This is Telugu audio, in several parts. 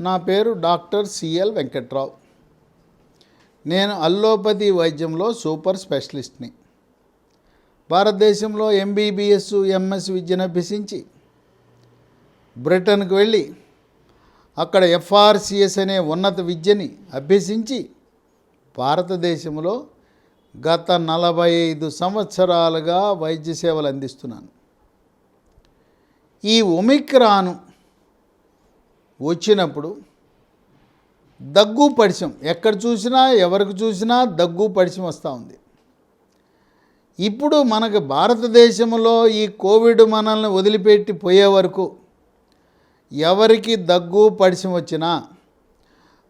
నా పేరు డాక్టర్ సిఎల్ వెంకట్రావు. నేను అల్లోపతి వైద్యంలో సూపర్ స్పెషలిస్ట్ని. భారతదేశంలో ఎంబీబీఎస్ ఎంఎస్ విద్యను అభ్యసించి బ్రిటన్కు వెళ్ళి అక్కడ ఎఫ్ఆర్సిఎస్ అనే ఉన్నత విద్యని అభ్యసించి భారతదేశంలో గత 45 సంవత్సరాలుగా వైద్య సేవలు అందిస్తున్నాను. ఈ ఒమిక్రాన్ వచ్చినప్పుడు దగ్గు పడిశం, ఎక్కడ చూసినా ఎవరికి చూసినా దగ్గు పడిశం వస్తూ ఉంది. ఇప్పుడు మనకు భారతదేశంలో ఈ కోవిడ్ మనల్ని వదిలిపెట్టి పోయే వరకు ఎవరికి దగ్గు పడిశం వచ్చినా,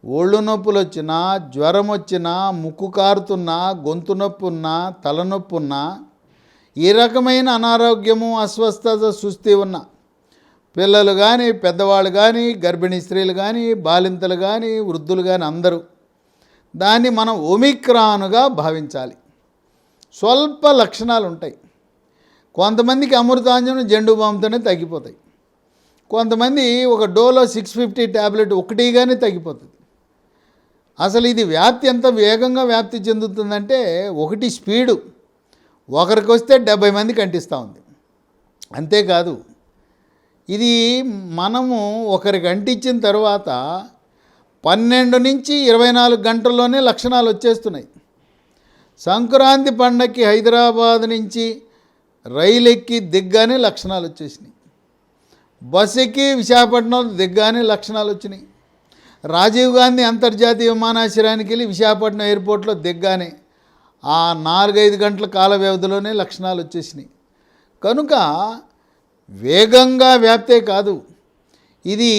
ఒళ్ళు నొప్పులు వచ్చినా, జ్వరం వచ్చినా, ముక్కు కారుతున్నా, గొంతు నొప్పి ఉన్నా, తలనొప్పి ఉన్నా, ఈ రకమైన అనారోగ్యము అస్వస్థత సుస్థి ఉన్న పిల్లలు కానీ, పెద్దవాళ్ళు కానీ, గర్భిణీ స్త్రీలు కానీ, బాలింతలు కానీ, వృద్ధులు కానీ అందరూ దాన్ని మనం ఒమిక్రాన్గా భావించాలి. స్వల్ప లక్షణాలు ఉంటాయి. కొంతమందికి అమృతాంజనం జెండు బాంబుతోనే తగ్గిపోతాయి. కొంతమంది ఒక డోలో 650 ట్యాబ్లెట్ ఒకటిగానే తగ్గిపోతుంది. అసలు ఇది వ్యాప్తి ఎంత వేగంగా వ్యాప్తి చెందుతుందంటే, ఒకటి స్పీడు, ఒకరికి వస్తే 70 మందికి అంటిస్తూ ఉంది. అంతేకాదు, ఇది మనము ఒకరికి అంటించిన తర్వాత 12 నుంచి 24 గంటల్లోనే లక్షణాలు వచ్చేస్తున్నాయి. సంక్రాంతి పండగకి హైదరాబాద్ నుంచి రైలు ఎక్కి దిగ్గానే లక్షణాలు వచ్చేసినాయి. బస్ ఎక్కి విశాఖపట్నం దిగ్గానే లక్షణాలు వచ్చినాయి. రాజీవ్ గాంధీ అంతర్జాతీయ విమానాశ్రయానికి వెళ్ళి విశాఖపట్నం ఎయిర్పోర్ట్లో దిగ్గానే ఆ 4-5 గంటల కాల వ్యవధిలోనే లక్షణాలు వచ్చేసినాయి. కనుక వేగంగా వ్యాప్తే కాదు, ఇది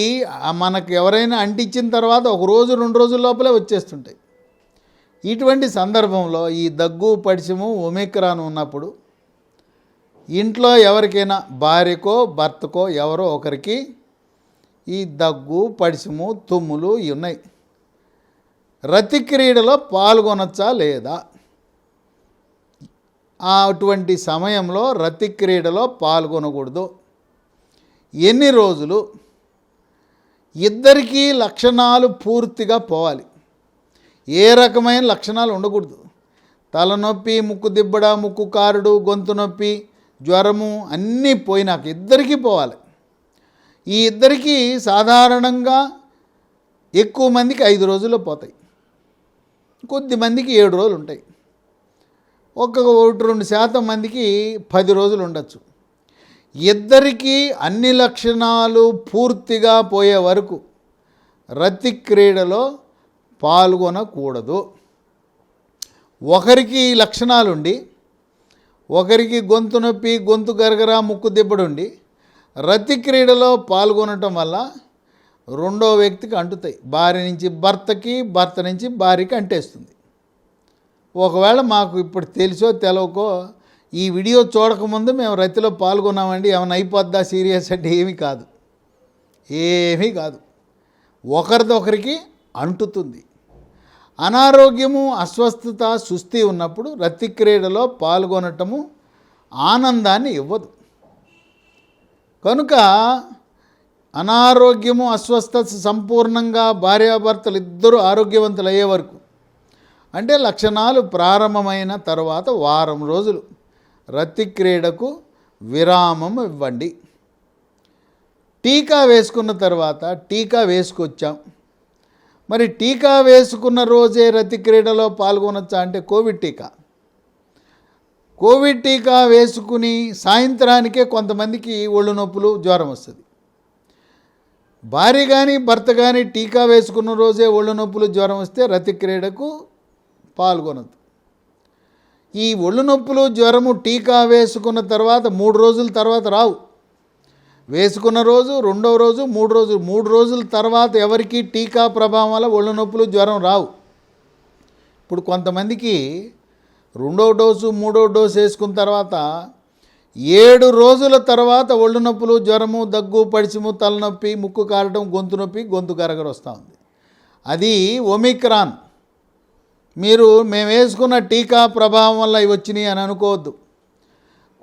మనకు ఎవరైనా అంటించిన తర్వాత 1 రోజు 2 రోజుల లోపలే వచ్చేస్తుంటాయి. ఇటువంటి సందర్భంలో ఈ దగ్గు పడిశము ఒమిక్రాన్ ఉన్నప్పుడు ఇంట్లో ఎవరికైనా భార్యకో భర్తకో ఎవరో ఒకరికి ఈ దగ్గు పడిశము తుమ్ములు ఉన్నాయి. రతి క్రీడలో పాల్గొనచ్చా లేదా? అటువంటి సమయంలో రతి క్రీడలో పాల్గొనకూడదు. ఎన్ని రోజులు? ఇద్దరికీ లక్షణాలు పూర్తిగా పోవాలి. ఏ రకమైన లక్షణాలు ఉండకూడదు. తలనొప్పి, ముక్కు దిబ్బడ, ముక్కు కారుడు, గొంతు నొప్పి, జ్వరము అన్నీ పోయినాక ఇద్దరికీ పోవాలి. ఈ ఇద్దరికీ సాధారణంగా ఎక్కువ మందికి 5 రోజుల్లో పోతాయి. కొద్దిమందికి 7 రోజులు ఉంటాయి. 1-2% మందికి 10 రోజులు ఉండొచ్చు. ఇద్దరికీ అన్ని లక్షణాలు పూర్తిగా పోయే వరకు రతి క్రీడలో పాల్గొనకూడదు. ఒకరికి లక్షణాలుండి, ఒకరికి గొంతు నొప్పి, గొంతు గరగర, ముక్కు దిబ్బడుండి రతి క్రీడలో పాల్గొనటం వల్ల రెండో వ్యక్తికి అంటుతాయి. భార్య నుంచి భర్తకి, భర్త నుంచి భార్యకి అంటేస్తుంది. ఒకవేళ మాకు ఇప్పుడు తెలుసో తెలవకో ఈ వీడియో చూడకముందు మేము రతిలో పాల్గొన్నామండి, ఏమైనా అయిపోద్దా సీరియస్ అంటే ఏమీ కాదు, ఏమీ కాదు. ఒకరిదొకరికి అంటుతుంది. అనారోగ్యము అస్వస్థత సుస్థి ఉన్నప్పుడు రతి క్రీడలో పాల్గొనటము ఆనందాన్ని ఇవ్వదు. కనుక అనారోగ్యము అస్వస్థత సంపూర్ణంగా భార్యాభర్తలు ఇద్దరూ ఆరోగ్యవంతులు అయ్యే వరకు, అంటే లక్షణాలు ప్రారంభమైన తర్వాత వారం రోజులు రతి క్రీడకు విరామం ఇవ్వండి. టీకా వేసుకున్న తర్వాత, టీకా వేసుకొచ్చాం, మరి టీకా వేసుకున్న రోజే రతి క్రీడలో పాల్గొనొచ్చా అంటే కోవిడ్ టీకా వేసుకుని సాయంత్రానికే కొంతమందికి ఒళ్ళు నొప్పులు, జ్వరం వస్తుంది. భార్య కానీ భర్త కానీ టీకా వేసుకున్న రోజే ఒళ్ళు నొప్పులు, జ్వరం వస్తే రతి క్రీడకు పాల్గొనదు. ఈ ఒళ్ళు నొప్పులు, జ్వరము టీకా వేసుకున్న తర్వాత 3 రోజుల తర్వాత రావు. వేసుకున్న రోజు, 2వ రోజు, 3 రోజుల తర్వాత ఎవరికి టీకా ప్రభావం వల్ల ఒళ్ళు నొప్పులు, జ్వరం రావు. ఇప్పుడు కొంతమందికి 2వ డోసు, 3వ డోసు వేసుకున్న తర్వాత 7 రోజుల తర్వాత ఒళ్ళు నొప్పులు, జ్వరము, దగ్గు, పడిశము, తలనొప్పి, ముక్కు కారటం, గొంతు నొప్పి, గొంతు గరగర వస్తూ ఉంది. అది ఒమిక్రాన్. మేము వేసుకున్న టీకా ప్రభావం వల్ల ఇవి వచ్చినాయి అని అనుకోవద్దు.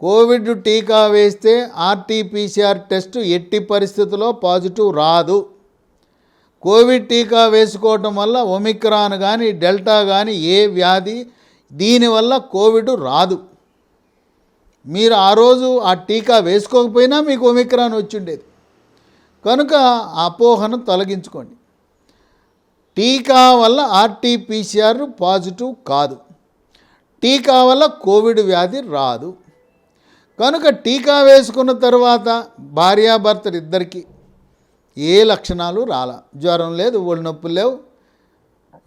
కోవిడ్ టీకా వేస్తే ఆర్టీపీసీఆర్ టెస్ట్ ఎట్టి పరిస్థితుల్లో పాజిటివ్ రాదు. కోవిడ్ టీకా వేసుకోవటం వల్ల ఒమిక్రాన్ కానీ డెల్టా కానీ ఏ వ్యాధి దీనివల్ల కోవిడ్ రాదు. మీరు ఆ రోజు ఆ టీకా వేసుకోకపోయినా మీకు ఒమిక్రాన్ వచ్చి ఉండేది. కనుక అపోహను తొలగించుకోండి. టీకా వల్ల RT-PCR పాజిటివ్ కాదు. టీకా వల్ల కోవిడ్ వ్యాధి రాదు. కనుక టీకా వేసుకున్న తర్వాత భార్యాభర్తలు ఇద్దరికి ఏ లక్షణాలు రాలా, జ్వరం లేదు, ఒళ్ళు నొప్పులు లేవు,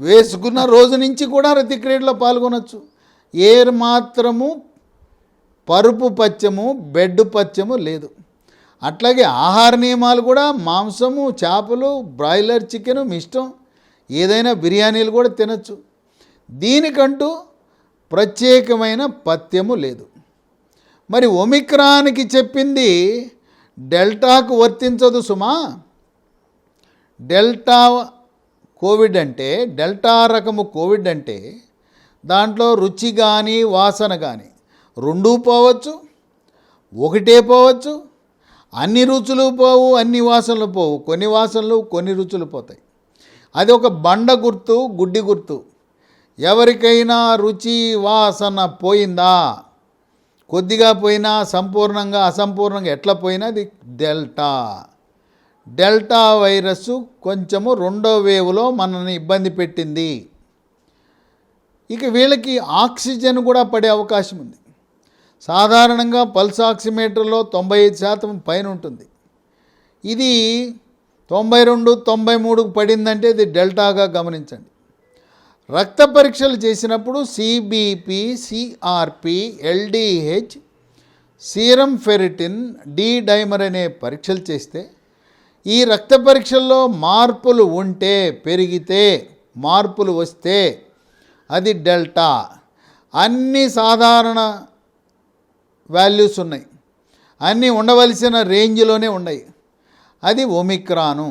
వేసుకున్న రోజు నుంచి కూడా రతి క్రీడలో పాల్గొనవచ్చు. ఏ మాత్రము పరుపు పచ్చము బెడ్ పచ్చము లేదు. అట్లాగే ఆహార నియమాలు కూడా మాంసము, చేపలు, బ్రాయిలర్ చికెను మీ ఇష్టం, ఏదైనా బిర్యానీలు కూడా తినచ్చు. దీనికంటూ ప్రత్యేకమైన పథ్యము లేదు. మరి ఒమిక్రాన్కి చెప్పింది డెల్టాకు వర్తించదు సుమా. డెల్టా కోవిడ్ అంటే, డెల్టా రకము కోవిడ్ అంటే దాంట్లో రుచి కానీ వాసన కానీ రెండూ పోవచ్చు, ఒకటే పోవచ్చు. అన్ని రుచులు పోవు, అన్ని వాసనలు పోవు, కొన్ని వాసనలు కొన్ని రుచులు పోతాయి. అది ఒక బండ గుర్తు, గుడ్డి గుర్తు. ఎవరికైనా రుచి వాసన పోయిందా, కొద్దిగా పోయినా, సంపూర్ణంగా అసంపూర్ణంగా ఎట్లా పోయినా అది డెల్టా. డెల్టా వైరస్ కొంచెము రెండో వేవ్లో మనల్ని ఇబ్బంది పెట్టింది. ఇక వీళ్ళకి ఆక్సిజన్ కూడా పడే అవకాశం ఉంది. సాధారణంగా పల్స్ ఆక్సిమీటర్లో 95% పైన ఉంటుంది. ఇది 92, 93కు పడిందంటే ఇది డెల్టాగా గమనించండి. రక్త పరీక్షలు చేసినప్పుడు CBP, CRP, LDH, serum ferritin, D dimer అనే పరీక్షలు చేస్తే ఈ రక్త పరీక్షల్లో మార్పులు ఉంటే, పెరిగితే, మార్పులు వస్తే అది డెల్టా. అన్ని సాధారణ వాల్యూస్ ఉన్నాయి, అన్నీ ఉండవలసిన రేంజ్లోనే ఉన్నాయి, అది ఒమిక్రాను.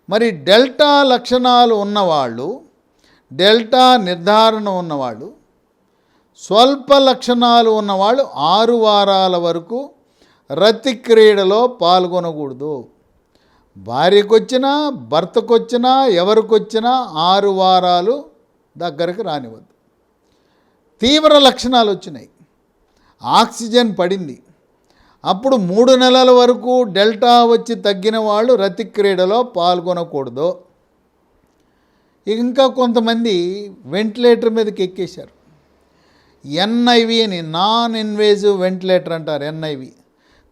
మరి డెల్టా లక్షణాలు ఉన్నవాళ్ళు, డెల్టా నిర్ధారణ ఉన్నవాళ్ళు, స్వల్ప లక్షణాలు ఉన్నవాళ్ళు 6 వారాల వరకు రతి క్రీడలో పాల్గొనకూడదు. భార్యకొచ్చినా భర్తకొచ్చినా ఎవరికొచ్చినా 6 వారాలు దగ్గరకు రానివద్దు. తీవ్ర లక్షణాలు వచ్చినాయి, ఆక్సిజన్ పడింది, అప్పుడు 3 నెలల వరకు డెల్టా వచ్చి తగ్గిన వాళ్ళు రతి క్రీడలో పాల్గొనకూడదు. ఇంకా కొంతమంది వెంటిలేటర్ మీదకి ఎక్కేశారు. NIV అని, నాన్ ఇన్వేజివ్ వెంటిలేటర్ అంటారు, NIV.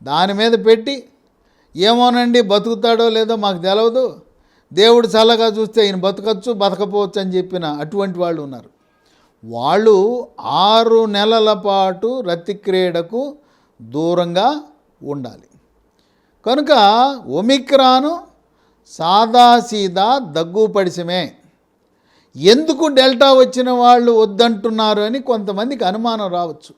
దాని మీద పెట్టి ఏమోనండి బతుకుతాడో లేదో మాకు తెలవదు, దేవుడు చల్లగా చూస్తే ఈయన బతకచ్చు బతకపోవచ్చు అని చెప్పిన అటువంటి వాళ్ళు ఉన్నారు. వాళ్ళు 6 నెలల పాటు రతి క్రీడకు దూరంగా ఉండాలి. కనుక ఒమిక్రాను సాదాసీదా దగ్గు పడిసమే. ఎందుకు డెల్టా వచ్చిన వాళ్ళు వద్దంటున్నారు అని కొంతమందికి అనుమానం రావచ్చు.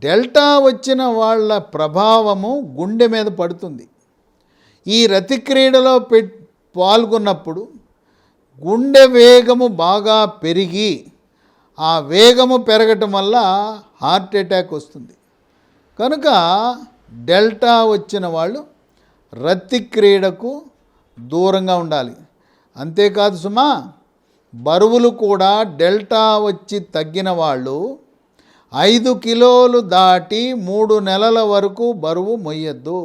డెల్టా వచ్చిన వాళ్ళ ప్రభావము గుండె మీద పడుతుంది. ఈ రతి క్రీడలో పాల్గొన్నప్పుడు గుండె వేగము బాగా పెరిగి, ఆ వేగము పెరగటం వల్ల హార్ట్ అటాక్ వస్తుంది. కనుక డెల్టా వచ్చిన వాళ్ళు రతి క్రీడకు దూరంగా ఉండాలి. అంతేకాదు సుమా, బరువులు కూడా డెల్టా వచ్చి తగ్గిన వాళ్ళు 5 కిలోలు దాటి 3 నెలల వరకు బరువు మొయ్యొద్దు.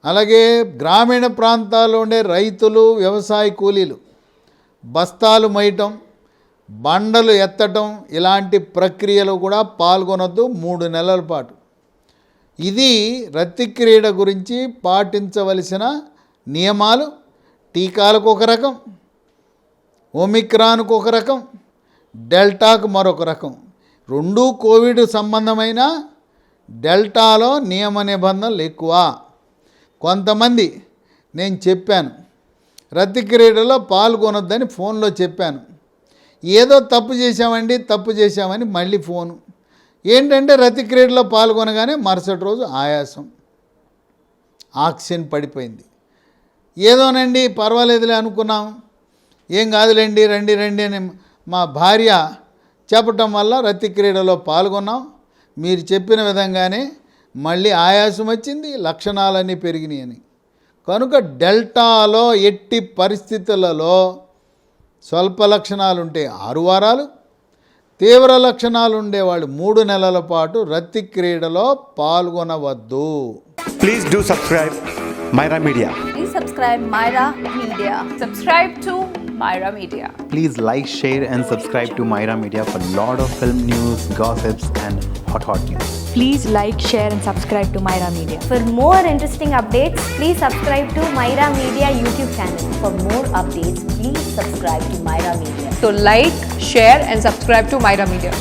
అలాగే గ్రామీణ ప్రాంతాల్లో ఉండే రైతులు, వ్యవసాయ కూలీలు బస్తాలు మోయటం, బండలు ఎత్తటం ఇలాంటి ప్రక్రియలు కూడా పాల్గొనొద్దు 3 నెలల పాటు. ఇది రతి క్రీడ గురించి పాటించవలసిన నియమాలు. టీకాలకు ఒక రకం, ఒమిక్రాన్కు ఒక రకం, డెల్టాకు మరొక రకం. రెండూ కోవిడ్ సంబంధమైన, డెల్టాలో నియమ నిబంధనలు ఎక్కువ. కొంతమంది నేను చెప్పాను రతి క్రీడలో పాల్గొనొద్దని ఫోన్లో చెప్పాను, ఏదో తప్పు చేశామని మళ్ళీ ఫోను. ఏంటంటే రతి క్రీడలో పాల్గొనగానే మరుసటి రోజు ఆయాసం, ఆక్సిజన్ పడిపోయింది. ఏదోనండి పర్వాలేదులే అనుకున్నాం, ఏం కాదులేండి రండి అని మా భార్య చెప్పటం వల్ల రతి క్రీడలో పాల్గొన్నాం. మీరు చెప్పిన విధంగానే మళ్ళీ ఆయాసం వచ్చింది, లక్షణాలన్నీ పెరిగినాయి అని. కనుక డెల్టాలో ఎట్టి పరిస్థితులలో స్వల్ప లక్షణాలు ఉంటే 6 వారాలు, తీవ్ర లక్షణాలు ఉండేవాళ్ళు 3 నెలల పాటు రతి క్రీడలో పాల్గొనవద్దు. Please do subscribe Myra Media. Please subscribe Myra Media. Subscribe to Myra Media. Please like, share and subscribe to Myra Media for lot of film news, gossips and hot news. Please like, share and subscribe to Myra Media. For more interesting updates, please subscribe to Myra Media YouTube channel. For more updates, please subscribe to Myra Media. So like, share and subscribe to Myra Media.